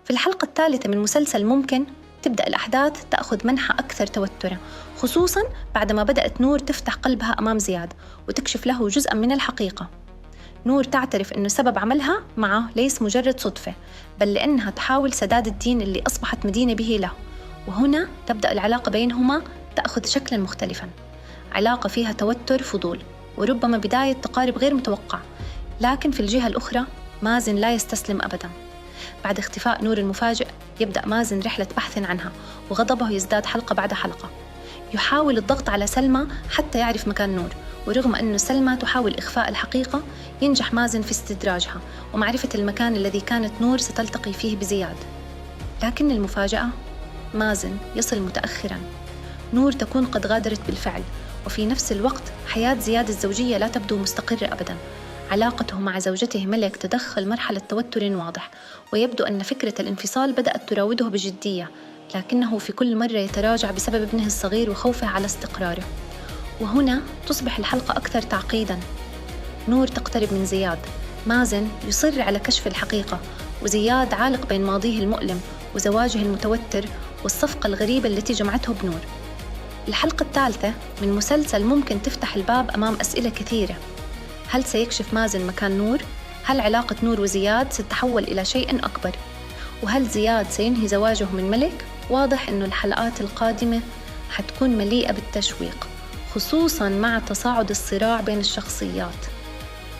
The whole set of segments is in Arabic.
في الحلقة الثالثة من مسلسل ممكن تبدأ الأحداث تأخذ منحى أكثر توترا، خصوصاً بعدما بدأت نور تفتح قلبها أمام زياد وتكشف له جزءاً من الحقيقة. نور تعترف أنه سبب عملها معه ليس مجرد صدفة، بل لأنها تحاول سداد الدين اللي أصبحت مدينة به له. وهنا تبدأ العلاقة بينهما تأخذ شكلاً مختلفاً، علاقة فيها توتر، فضول، وربما بداية تقارب غير متوقع. لكن في الجهة الأخرى مازن لا يستسلم أبداً. بعد اختفاء نور المفاجئ يبدأ مازن رحلة بحث عنها، وغضبه يزداد حلقة بعد حلقة. يحاول الضغط على سلمى حتى يعرف مكان نور، ورغم أن سلمى تحاول إخفاء الحقيقة ينجح مازن في استدراجها ومعرفة المكان الذي كانت نور ستلتقي فيه بزياد. لكن المفاجأة، مازن يصل متأخراً. نور تكون قد غادرت بالفعل، وفي نفس الوقت حياة زياد الزوجية لا تبدو مستقرة أبداً. علاقته مع زوجته ملك تدخل مرحلة توتر واضح، ويبدو أن فكرة الانفصال بدأت تراوده بجدية، لكنه في كل مرة يتراجع بسبب ابنه الصغير وخوفه على استقراره. وهنا تصبح الحلقة أكثر تعقيداً. نور تقترب من زياد، مازن يصر على كشف الحقيقة، وزياد عالق بين ماضيه المؤلم وزواجه المتوتر والصفقة الغريبة التي جمعته بنور. الحلقة الثالثة من مسلسل ممكن تفتح الباب أمام أسئلة كثيرة. هل سيكشف مازن مكان نور؟ هل علاقة نور وزياد ستتحول إلى شيء أكبر؟ وهل زياد سينهي زواجه من ملك؟ واضح أن الحلقات القادمة حتكون مليئة بالتشويق، خصوصاً مع تصاعد الصراع بين الشخصيات.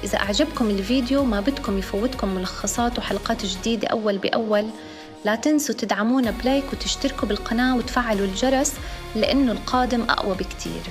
إذا أعجبكم الفيديو ما بدكم يفوتكم ملخصات وحلقات جديدة أول بأول، لا تنسوا تدعمونا بلايك وتشتركوا بالقناة وتفعلوا الجرس، لأنه القادم أقوى بكتير.